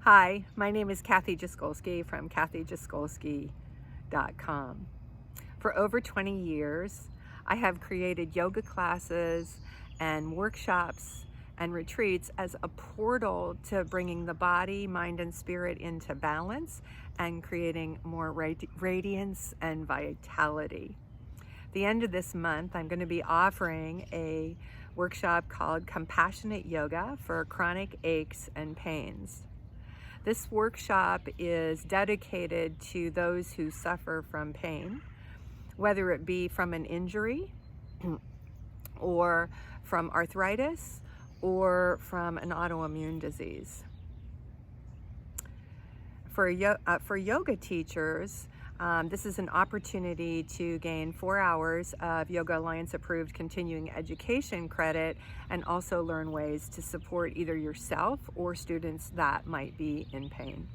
Hi, my name is Kathy Jaskolski from kathyjaskolski.com. For over 20 years, I have created yoga classes and workshops and retreats as a portal to bringing the body, mind, and spirit into balance and creating more radiance and vitality. At the end of this month, I'm going to be offering a workshop called Compassionate Yoga for Chronic Aches and Pains. This workshop is dedicated to those who suffer from pain, whether it be from an injury or from arthritis or from an autoimmune disease. For yoga teachers, this is an opportunity to gain 4 hours of Yoga Alliance approved continuing education credit and also learn ways to support either yourself or students that might be in pain.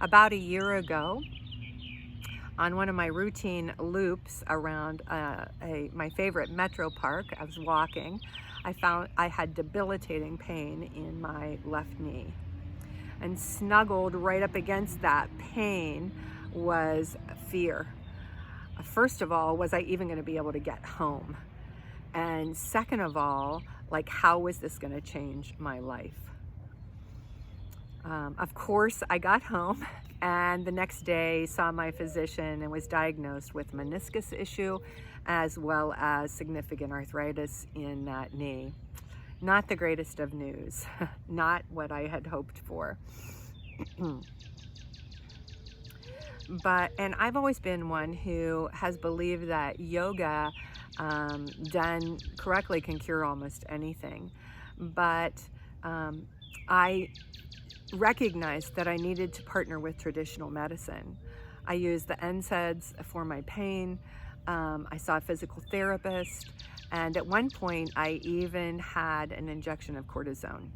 About a year ago, on one of my routine loops around my favorite metro park, I was walking, I found I had debilitating pain in my left knee. And snuggled right up against that pain was fear. First of all, was I even going to be able to get home? And second of all, like, how was this going to change my life? Of course, I got home and the next day saw my physician and was diagnosed with meniscus issue as well as significant arthritis in that knee. Not the greatest of news, not what I had hoped for. And I've always been one who has believed that yoga done correctly can cure almost anything. But I recognized that I needed to partner with traditional medicine. I used the NSAIDs for my pain. I saw a physical therapist. And at one point, I even had an injection of cortisone.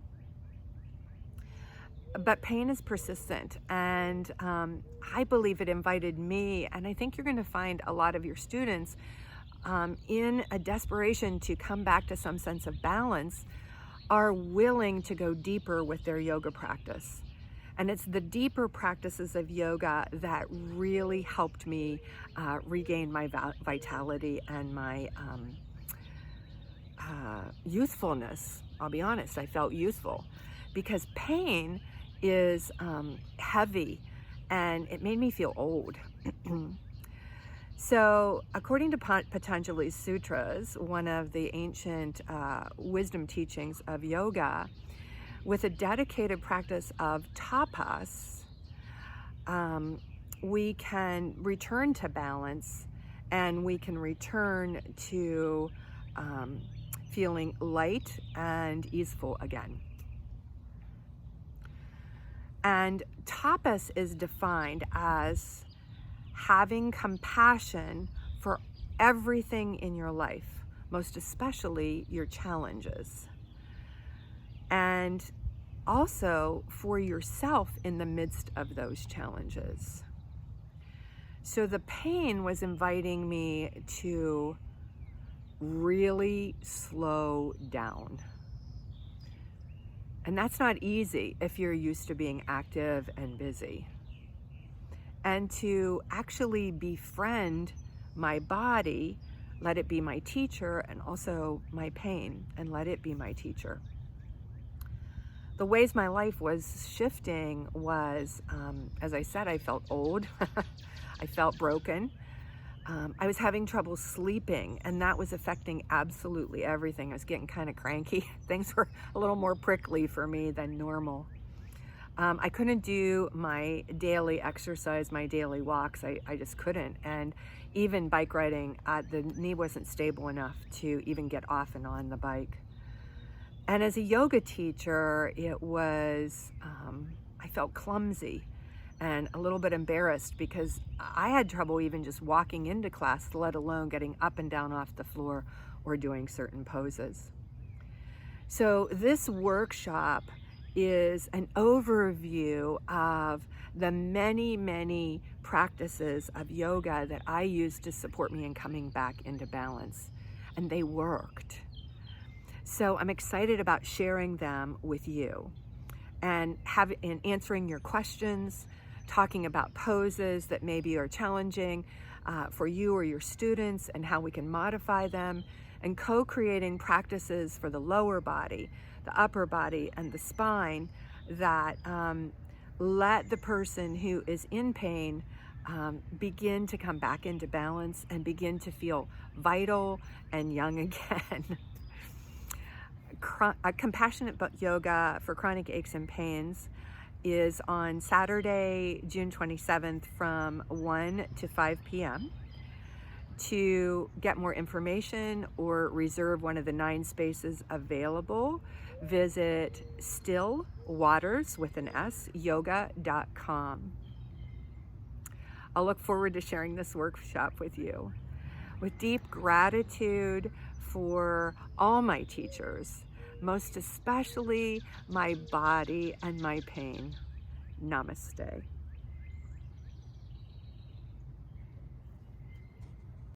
But pain is persistent, and I believe it invited me, and I think you're going to find a lot of your students in a desperation to come back to some sense of balance, are willing to go deeper with their yoga practice. And it's the deeper practices of yoga that really helped me regain my vitality and my youthfulness. I'll be honest, I felt youthful because pain is heavy and it made me feel old. So according to Patanjali's sutras, one of the ancient wisdom teachings of yoga, with a dedicated practice of tapas, we can return to balance and we can return to feeling light and easeful again. And tapas is defined as having compassion for everything in your life, most especially your challenges, and also for yourself in the midst of those challenges. So the pain was inviting me to really slow down. And that's not easy if you're used to being active and busy. And to actually befriend my body, let it be my teacher, and also my pain, and let it be my teacher. The ways my life was shifting was, as I said, I felt old. I felt broken. I was having trouble sleeping, and that was affecting absolutely everything. I was getting kind of cranky. Things were a little more prickly for me than normal. I couldn't do my daily exercise, my daily walks. I just couldn't. And even bike riding, the knee wasn't stable enough to even get off and on the bike. And as a yoga teacher, it was, I felt clumsy and a little bit embarrassed because I had trouble even just walking into class, let alone getting up and down off the floor or doing certain poses. So this workshop is an overview of the many, many practices of yoga that I used to support me in coming back into balance, and they worked. So I'm excited about sharing them with you. and answering your questions, talking about poses that maybe are challenging for you or your students and how we can modify them, and co-creating practices for the lower body, the upper body, and the spine that let the person who is in pain begin to come back into balance and begin to feel vital and young again. Compassionate yoga for chronic aches and pains is on Saturday, June 27th from 1 to 5 p.m. To get more information or reserve one of the 9 spaces available, visit stillwaters with an S, yoga.com. I'll look forward to sharing this workshop with you. With deep gratitude for all my teachers, most especially my body and my pain. Namaste.